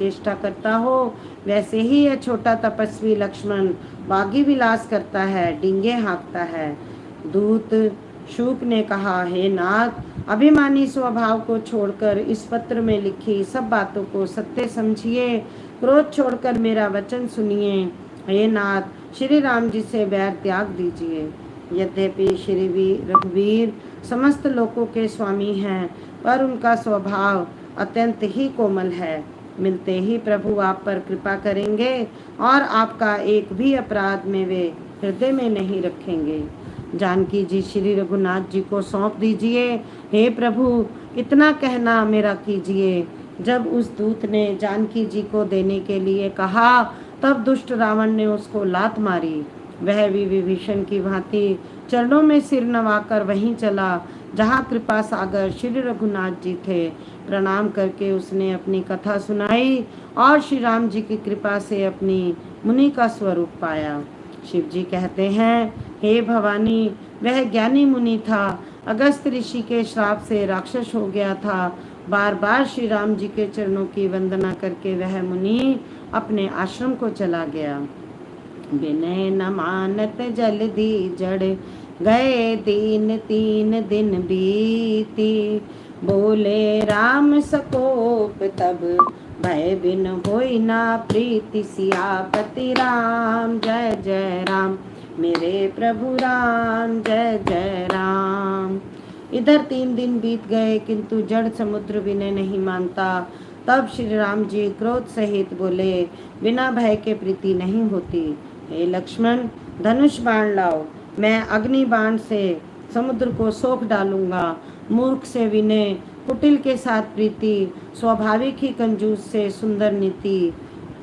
चेष्टा करता हो, वैसे ही यह छोटा तपस्वी लक्ष्मण बागी विलास करता है, डींगे हाँकता है। दूत शुक ने कहा, हे नाथ, अभिमानी स्वभाव को छोड़कर इस पत्र में लिखी सब बातों को सत्य समझिए, क्रोध छोड़कर मेरा वचन सुनिए। हे नाथ, श्री राम जी से बैर त्याग दीजिए। यद्यपि श्री रघुवीर समस्त लोकों के स्वामी हैं, पर उनका स्वभाव अत्यंत ही कोमल है। मिलते ही प्रभु आप पर कृपा करेंगे और आपका एक भी अपराध में वे हृदय में नहीं रखेंगे। जानकी जी श्री रघुनाथ जी को सौंप दीजिए। हे प्रभु, इतना कहना मेरा कीजिए। जब उस दूत ने जानकी जी को देने के लिए कहा, तब दुष्ट रावण ने उसको लात मारी। वह भी विभीषण की भांति चरणों में सिर नवाकर वहीं चला जहाँ कृपा सागर श्री रघुनाथ जी थे। प्रणाम करके उसने अपनी कथा सुनाई और श्री राम जी की कृपा से अपनी मुनि का स्वरूप पाया। शिव जी कहते हैं, हे भवानी, वह ज्ञानी मुनि था, अगस्त ऋषि के श्राप से राक्षस हो गया था। बार बार श्री राम जी के चरणों की वंदना करके वह मुनि अपने आश्रम को चला गया। विनय न मानत जल्दी जड़ गए दीन, 3 दिन बीती। बोले राम सकोप तब भय बिन होई ना प्रीति। सियापति राम जय जय राम, मेरे प्रभु राम जय जय राम। इधर 3 दिन बीत गए, किंतु जड़ समुद्र विनय नहीं मानता। तब श्री राम जी क्रोध सहित बोले, बिना भय के प्रीति नहीं होती। हे लक्ष्मण, धनुष बाण लाओ, मैं अग्नि बाण से समुद्र को सोख डालूंगा। मूर्ख से विनय, कुटिल के साथ प्रीति, स्वाभाविक ही कंजूस से सुंदर नीति,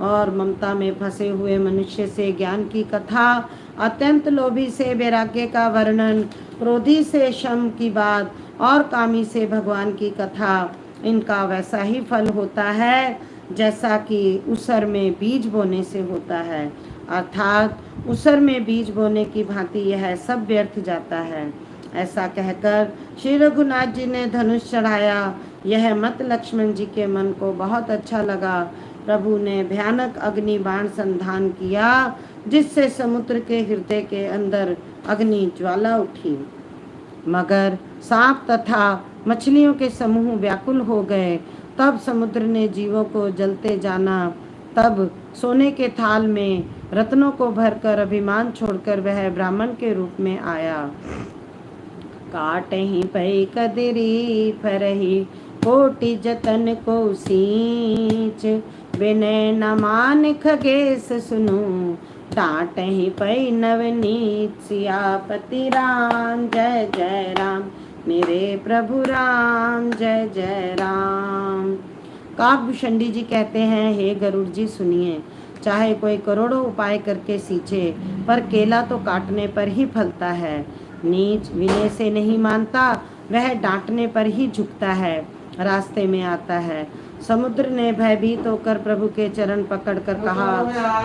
और ममता में फंसे हुए मनुष्य से ज्ञान की कथा, अत्यंत लोभी से वैराग्य का वर्णन, क्रोधी से शम की बात और कामी से भगवान की कथा, इनका वैसा ही फल होता है जैसा कि उसर में बीज बोने से होता है। अर्थात उसर में बीज बोने की भांति यह सब व्यर्थ जाता है। ऐसा कहकर श्री रघुनाथ जी ने धनुष चढ़ाया। यह मत लक्ष्मण जी के मन को बहुत अच्छा लगा। प्रभु ने भयानक अग्नि बाण संधान किया, जिससे समुद्र के हृदय के अंदर अग्नि ज्वाला उठी। मगर सांप तथा मछलियों के समूह व्याकुल हो गए। तब समुद्र ने जीवों को जलते जाना। तब सोने के थाल में रत्नों को भरकर अभिमान छोड़कर वह ब्राह्मण के रूप में आया। काटहि पै कदरी फरहि, कोटि जतन को सींच। विनय न मान खगेश सुनु, डांटहि पै नवनीत। सियापति राम जय जय राम, मेरे प्रभु राम जय जय राम। काकभूषणी जी कहते हैं, हे गरुड़ जी सुनिए, चाहे कोई करोड़ों उपाय करके सींचे, पर केला तो काटने पर ही फलता है। नीच विनय से नहीं मानता, वह डांटने पर ही झुकता है, रास्ते में आता है। समुद्र ने भयभीत होकर प्रभु के चरण पकड़कर कहा,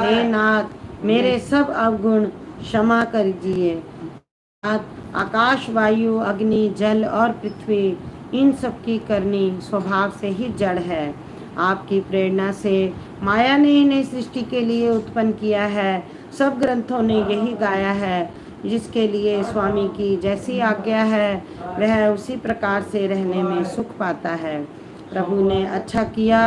हे नाथ, मेरे सब अवगुण क्षमा करिए। आकाश, वायु, अग्नि, जल और पृथ्वी, इन सब की करनी स्वभाव से ही जड़ है। आपकी प्रेरणा से माया ने इन्हें सृष्टि के लिए उत्पन्न किया है। सब ग्रंथों ने यही गाया है। जिसके लिए स्वामी की जैसी आज्ञा है, वह उसी प्रकार से रहने में सुख पाता है। प्रभु ने अच्छा किया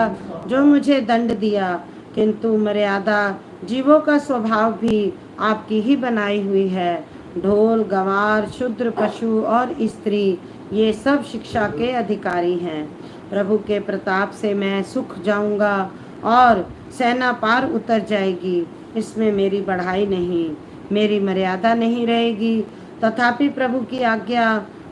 जो मुझे दंड दिया, किंतु मर्यादा जीवों का स्वभाव भी आपकी ही बनाई हुई है। ढोल, गंवार, शूद्र, पशु और स्त्री, ये सब शिक्षा के अधिकारी हैं। प्रभु के प्रताप से मैं सुख जाऊंगा और सेना पार उतर जाएगी। इसमें मेरी बढ़ाई नहीं, मेरी मर्यादा नहीं रहेगी। तथापि प्रभु की आज्ञा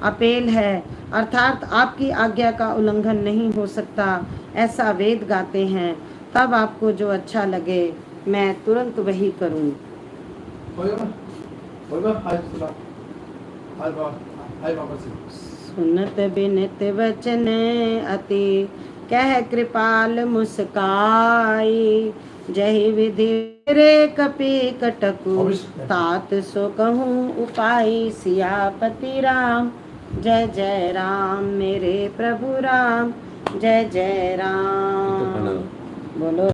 अपेल है, अर्थात आपकी आज्ञा का उल्लंघन नहीं हो सकता, ऐसा वेद गाते हैं। तब आपको जो अच्छा लगे मैं तुरंत वही करूं। सुनत बिनत वचन अति, कह कृपाल मुस्काई। जहि विधि रे कपि कटकु, तात सो कहूँ उपाय। सियापति राम जय जय राम, मेरे प्रभु राम जय जय राम। बोलो।